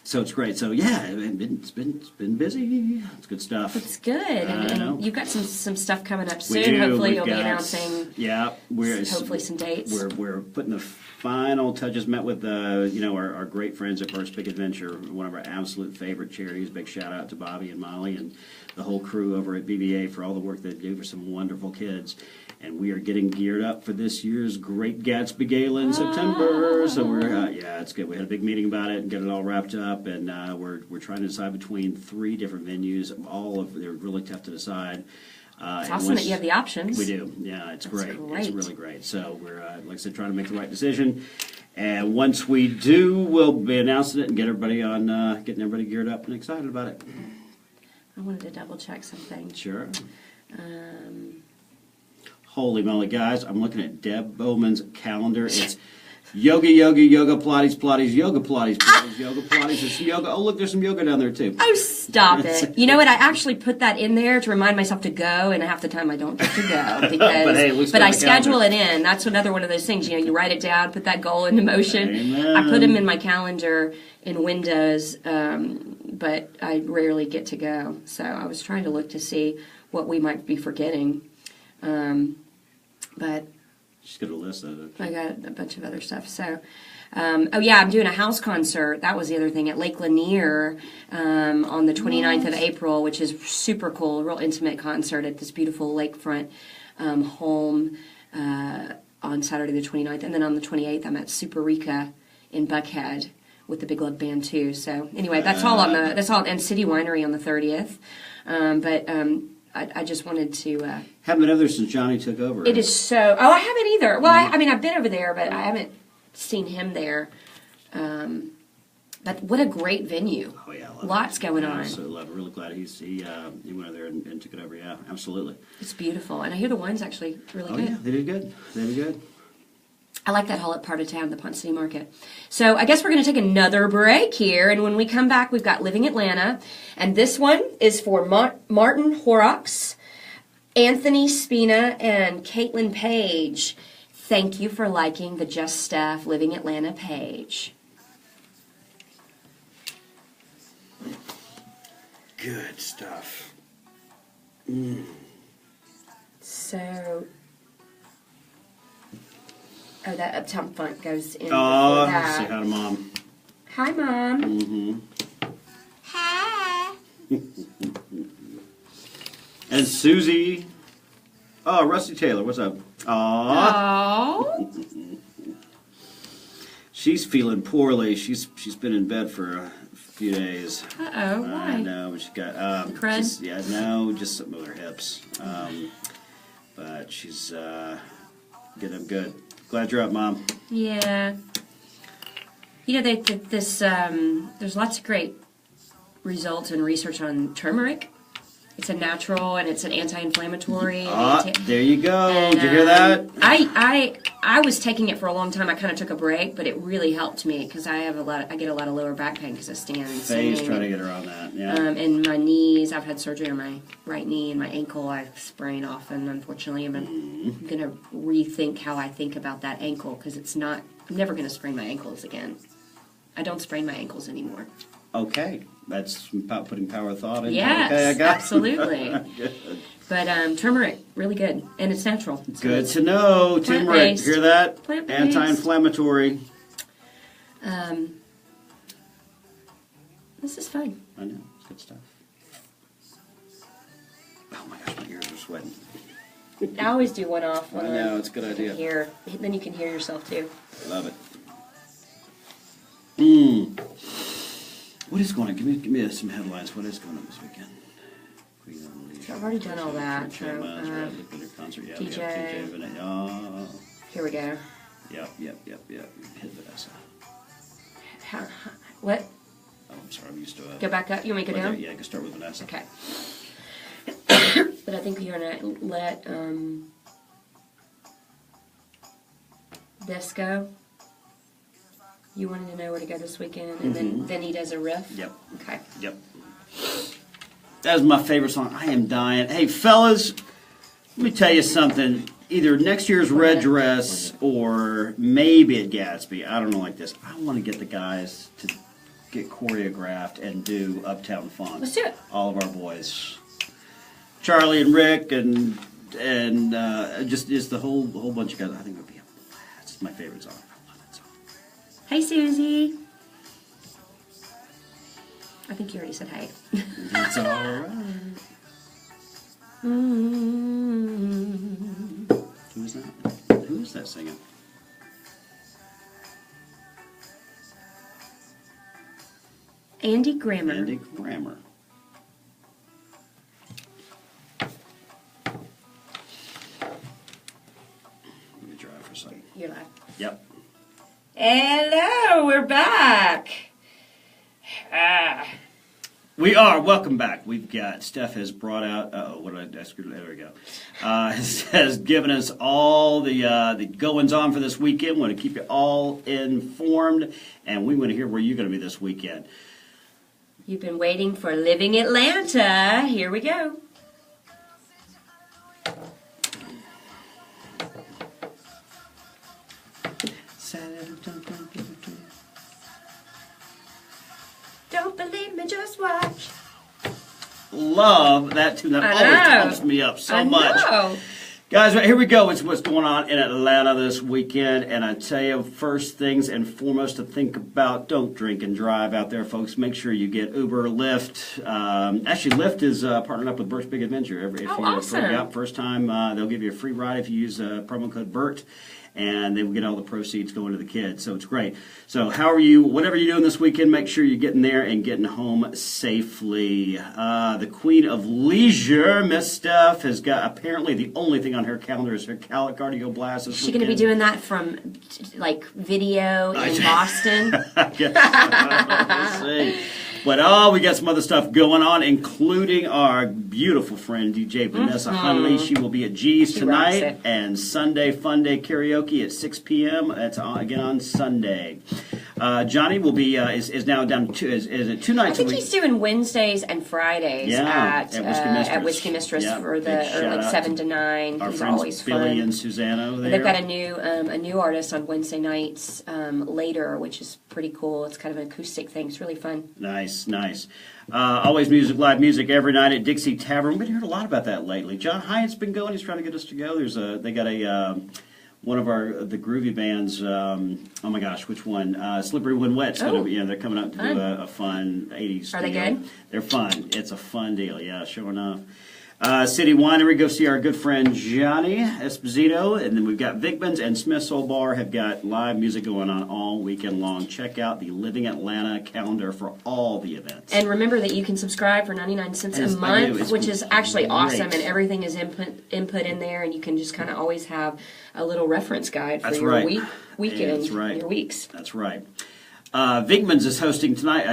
So it's great. So yeah, it's been busy. It's good stuff. It's good, and you've got some stuff coming up soon. We do. Hopefully, you'll be announcing. Yeah, hopefully some dates. We're putting the final touches. Met with our great friends at First Big Adventure, one of our absolute favorite charities. Big shout out to Bobby and Molly and the whole crew over at BBA for all the work they do for some wonderful kids. And we are getting geared up for this year's Great Gatsby Gala in September. So we're it's good. We had a big meeting about it and get it all wrapped up, and we're trying to decide between 3 different venues. They're really tough to decide. It's awesome that you have the options. We do. Yeah, it's great. It's really great. So we're, like I said, trying to make the right decision. And once we do, we'll be announcing it and getting everybody geared up and excited about it. I wanted to double check something. Sure. Holy moly, guys! I'm looking at Deb Bowman's calendar. It's yoga, Pilates, yoga, Pilates, yoga, Pilates. There's some yoga. Oh, look, there's some yoga down there too. Oh, stop it! You know what? I actually put that in there to remind myself to go, and half the time I don't get to go because. but I schedule it in. That's another one of those things. You write it down, put that goal into motion. Amen. I put them in my calendar in Windows, but I rarely get to go. So I was trying to look to see what we might be forgetting. But she's got a list of it. I got a bunch of other stuff. So, I'm doing a house concert. That was the other thing at Lake Lanier on the 29th of April, which is super cool. A real intimate concert at this beautiful lakefront home on Saturday the 29th. And then on the 28th, I'm at Super Rica in Buckhead with the Big Love Band too. So anyway, that's all and City Winery on the 30th. I just wanted to... haven't been over there since Johnny took over. It is so... Oh, I haven't either. Well, I mean, I've been over there, but I haven't seen him there. But what a great venue. Oh, yeah. Lots going on. I absolutely love it. Really glad he went over there and took it over. Yeah, absolutely. It's beautiful. And I hear the wine's actually really good. Yeah, they did good. They did good. I like that whole part of town, the Ponce City Market. So I guess we're going to take another break here, and when we come back, we've got Living Atlanta, and this one is for Martin Horrocks, Anthony Spina, and Caitlin Page. Thank you for liking the Just Steph Living Atlanta page. Good stuff. So... Oh, that Uptown Funk goes in. Oh, say hi to Mom. Hi, Mom. Mm-hmm. Hi. And Susie. Oh, Rusty Taylor, what's up? Aww. She's feeling poorly. She's been in bed for a few days. Uh-oh, why? I know, but she's got... just something with her hips. But she's getting good. Glad you're up, Mom. Yeah. You know, there's lots of great results and research on turmeric. It's a natural and it's an anti-inflammatory. There you go. And, Did you hear that? I was taking it for a long time. I kind of took a break, but it really helped me because I get a lot of lower back pain because I stand and Faye's sing. trying to get her on that. Yeah. And my knees, I've had surgery on my right knee and my ankle. I sprain often, unfortunately. I'm going to rethink how I think about that ankle because I'm never going to sprain my ankles again. I don't sprain my ankles anymore. Okay. That's putting power of thought into Yes, okay, I got absolutely. Good. But turmeric, really good. And it's natural. Good to know. Turmeric, Plant-based. hear that? Plant-based. Anti-inflammatory. This is fun. I know. It's good stuff. Oh my gosh, my ears are sweating. I always do one off. I know, it's a good idea. Then you can hear yourself too. Love it. What is going on? Give me some headlines. What is going on this weekend? Queen of Leisure. I've already done all that. So, concert. Yeah, DJ. We have TJ Vanessa. Here we go. Yep. Hit Vanessa. What? Oh, I'm sorry. I'm used to it. Go back up. You want me to go down? Yeah, I can start with Vanessa. Okay. But I think you're going to let this go. You wanted to know where to go this weekend, and then he does a riff? Yep. Okay. Yep. That's my favorite song. I am dying. Hey, fellas, let me tell you something. Either next year's Red Dress or maybe at Gatsby. I don't know like this. I want to get the guys to get choreographed and do Uptown Funk. Let's do it. All of our boys. Charlie and Rick and just the whole bunch of guys. I think it would be a blast. It's my favorite song. I love that song. Hey, Susie. I think you already said hey. It's all right. Who is that? Who is that singing? Andy Grammer. Andy Grammer. Let me try for a second. You're live. Yep. Hello, we're back. We are. Welcome back. We've got, Steph has brought out, what did I screw? There we go. Has given us all the goings on for this weekend. We want to keep you all informed, and we want to hear where you're going to be this weekend. You've been waiting for Living Atlanta. Here we go. Don't believe me, just watch. Love that tune. That always pumps me up so much. Guys, here we go. It's what's going on in Atlanta this weekend. And I tell you, first things and foremost to think about, don't drink and drive out there, folks. Make sure you get Uber, Lyft. Actually, Lyft is partnered up with Bert's Big Adventure. Awesome. First time, they'll give you a free ride if you use promo code BERT. And they will get all the proceeds going to the kids. So it's great. So whatever you're doing this weekend, make sure you're getting there and getting home safely. The Queen of Leisure, Miss Steph, has got apparently the only thing on her calendar is her cardio blast. Is she going to be doing that from, like, video in Boston? We'll see. But we got some other stuff going on, including our beautiful friend DJ Vanessa Hunley. She will be at G's tonight, and Sunday Fun Day Karaoke at 6 p.m. That's again on Sunday. Johnny will be is now down to is it 2 nights a week? I think he's doing Wednesdays and Fridays at Whiskey Mistress for the 7 to 9. Our He's friends always Billy fun. and Susanna there. They've got a new artist on Wednesday nights later, which is pretty cool. It's kind of an acoustic thing. It's really fun. Nice. Always live music every night at Dixie Tavern. We've been hearing a lot about that lately. John Hyatt's been going. He's trying to get us to go. They got one of the groovy bands. Oh my gosh, which one? Slippery When Wet's going to be. They're coming up to do a fun 80s. Are they good? They're fun. It's a fun deal. Yeah, sure enough. City Winery, go see our good friend Johnny Esposito. And then we've got Vigman's and Smith Soul Bar have got live music going on all weekend long. Check out the Living Atlanta calendar for all the events. And remember that you can subscribe for 99 cents a month, which is actually awesome. And everything is input in there, and you can just kind of always have a little reference guide for your weekend, your weeks. That's right. Vigmans is hosting tonight,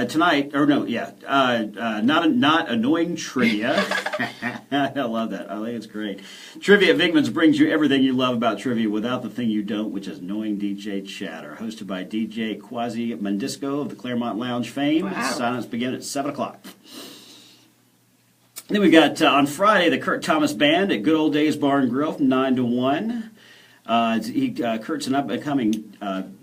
not annoying trivia. I love that. I think it's great. Trivia at Vigmans brings you everything you love about trivia without the thing you don't, which is annoying DJ chatter. Hosted by DJ Quasi Mundisco of the Claremont Lounge fame. Wow. Silence begin at 7 o'clock. Then we got on Friday the Kurt Thomas Band at Good Old Days Bar and Grill from 9 to 1. Kurt's an up-and-coming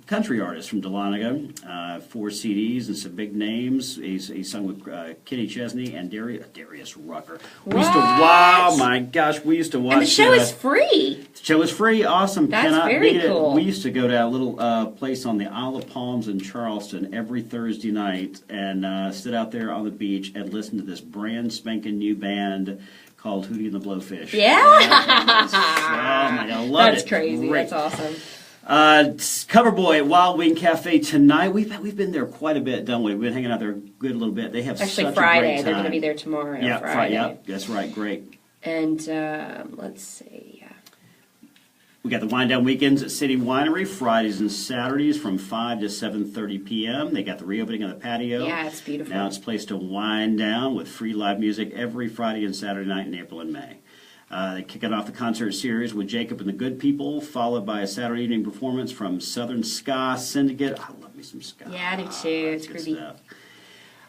country artist from Dahlonega, 4 CDs and some big names. He's sung with Kenny Chesney and Darius Rucker. Wow, my gosh, we used to watch. And the show is free. The show is free, awesome. That's Cannot very beat cool. it. We used to go to a little place on the Isle of Palms in Charleston every Thursday night and sit out there on the beach and listen to this brand spanking new band called Hootie and the Blowfish. Yeah. Oh my God, I love it. That's crazy. Great. That's awesome. Coverboy at Wild Wing Cafe tonight. We've been there quite a bit, don't we? We've been hanging out there a good little bit. They have Actually, such Friday. a great time. They're going to be there tomorrow. Yeah, Friday. Yep, that's right. Great. And let's see. We got the wind down weekends at City Winery, Fridays and Saturdays from 5 to 7:30 p.m. They got the reopening of the patio. Yeah, it's beautiful. Now it's a place to wind down with free live music every Friday and Saturday night in April and May. They kick it off the concert series with Jacob and the Good People, followed by a Saturday evening performance from Southern Ska Syndicate. I love me some ska. Yeah, I do too. It's Good groovy. stuff.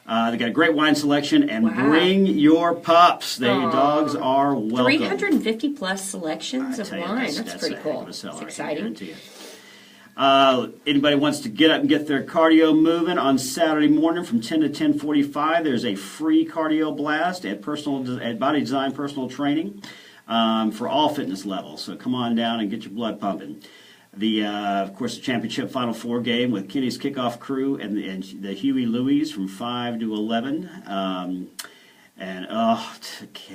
They got a great wine selection, and Wow. bring your pups. The Aw. dogs are welcome. 350 plus selections I of tell you, wine. That's pretty a heck cool. of a seller, It's I can exciting. guarantee you. Anybody wants to get up and get their cardio moving on Saturday morning from 10 to 10:45? There's a free cardio blast at Body Design Personal Training for all fitness levels. So come on down and get your blood pumping. Of course, the championship Final Four game with Kenny's kickoff crew and the Huey Louis from 5 to 11.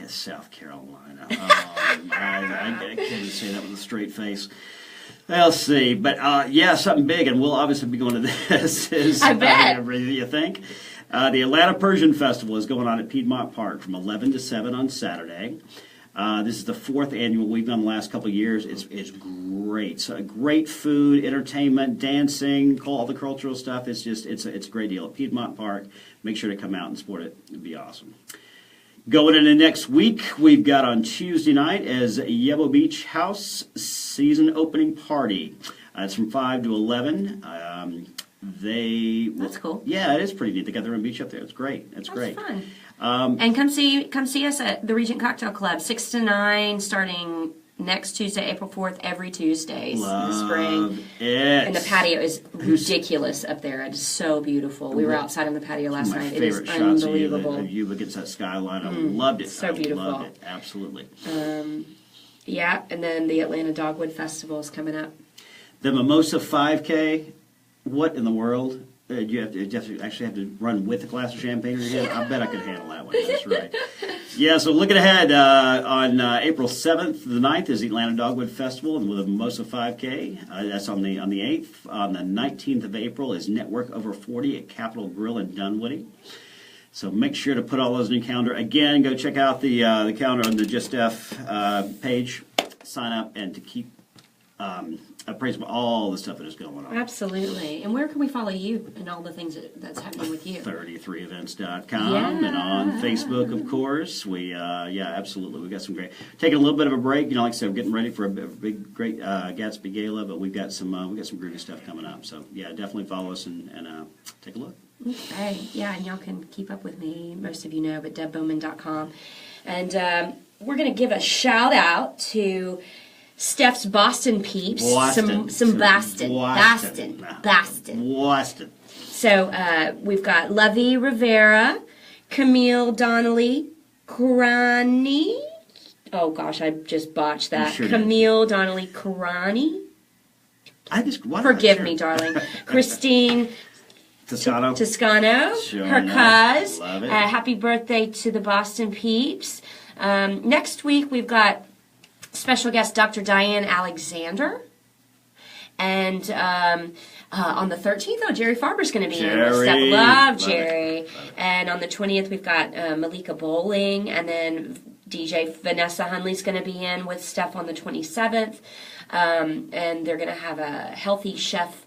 South Carolina. I can't say that with a straight face. Let's see. But, something big, and we'll obviously be going to this. I bet. You think? The Atlanta Persian Festival is going on at Piedmont Park from 11 to 7 on Saturday. This is the 4th annual we've done the last couple of years. It's great. So great food, entertainment, dancing, all the cultural stuff. It's a great deal at Piedmont Park. Make sure to come out and support it. It'd be awesome. Going into next week, we've got on Tuesday night as Yellow Beach House season opening party. It's from 5 to 11. That's cool. Yeah, it is pretty neat. They got their own beach up there. It's great. It's great. That's fun. And come see us at the Regent Cocktail Club, 6 to 9, starting next Tuesday, April 4th, every Tuesdays in the spring. And the patio is ridiculous up there. It is so beautiful. We were outside on the patio last night. It is unbelievable. Of you against that skyline. I loved it. So beautiful. I loved it. Absolutely. Yeah, and then the Atlanta Dogwood Festival is coming up. The Mimosa 5K. What in the world? You have to actually have to run with a glass of champagne in your hand? I bet I could handle that one. That's right. Yeah, so looking ahead, on April 7th to the 9th is the Atlanta Dogwood Festival and with a Mimosa 5K. That's on the 8th. On the 19th of April is Network Over 40 at Capitol Grill in Dunwoody. So make sure to put all those in your calendar. Again, go check out the calendar on the Just Steph page. Sign up and to keep appraised of all the stuff that is going on. Absolutely. And where can we follow you and all the things that's happening with you? 33events.com Yeah. and on Facebook, of course. We, absolutely. We got some great. Taking a little bit of a break. Like I said, we're getting ready for a big, great Gatsby Gala, but we've got some groovy stuff coming up. So yeah, definitely follow us and take a look. Okay. Yeah, and y'all can keep up with me. Most of you know, but DebBowman.com. And we're going to give a shout out to Steph's Boston peeps. Boston. Some Boston. So we've got Lovey Rivera, Camille Donnelly, Karani. Oh gosh, I just botched that. Sure Camille Donnelly Karani. Forgive me, darling. Christine Toscano. Sure her enough. cuz. Love it. Happy birthday to the Boston peeps. Next week we've got special guest Dr. Diane Alexander. And on the 13th, Jerry Farber's going to be in with Steph. Love Jerry. And on the 20th, we've got Malika Bowling. And then DJ Vanessa Hunley's going to be in with Steph on the 27th. And they're going to have a healthy chef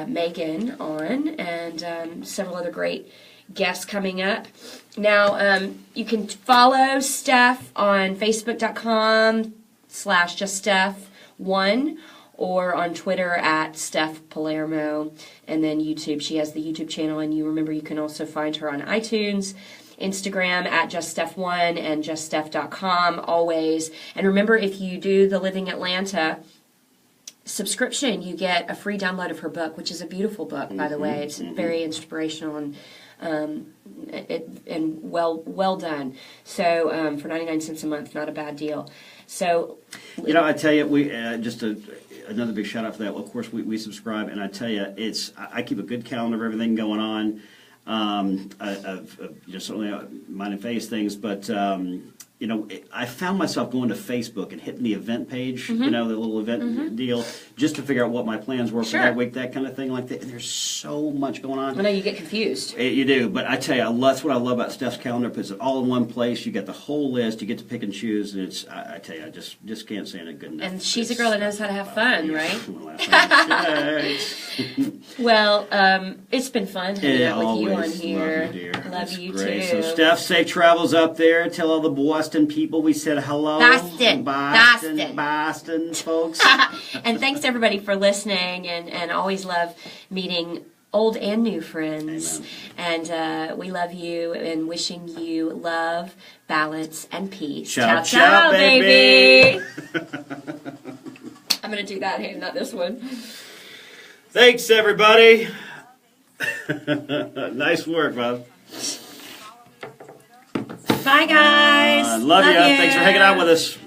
Megan on, and several other great guests coming up. Now, you can follow Steph on Facebook.com/JustSteph1 or on Twitter at Steph Palermo, and then YouTube. She has the YouTube channel, and you can also find her on iTunes, Instagram at JustSteph1 and JustSteph.com always. And remember, if you do the Living Atlanta subscription, you get a free download of her book, which is a beautiful book, by the way. It's very inspirational and well done. So for 99 cents a month, not a bad deal. So, I tell you, we another big shout out for that. Well, of course, we subscribe, and I tell you, I keep a good calendar of everything going on. Certainly mind and face things, but I found myself going to Facebook and hitting the event page, the little event deal, just to figure out what my plans were for that week, that kind of thing like that. And there's so much going on. I know you get confused. You do, but I tell you, that's what I love about Steph's calendar. Puts it all in one place. You get the whole list. You get to pick and choose, and I tell you, I just can't say it good enough. And she's a girl that knows how to have fun, right? Well, it's been fun hanging out with you on here. Love you, dear. Love you great. too. So, Steph, safe travels up there. Tell all the Boston people we said hello. Boston, folks. And thanks to everybody for listening, and always love meeting old and new friends. Amen. And we love you and wishing you love, balance, and peace. Ciao, ciao, baby. I'm going to do that hand, not this one. Thanks, everybody. Nice work, Bob. Bye, guys. Love you. Thanks for hanging out with us.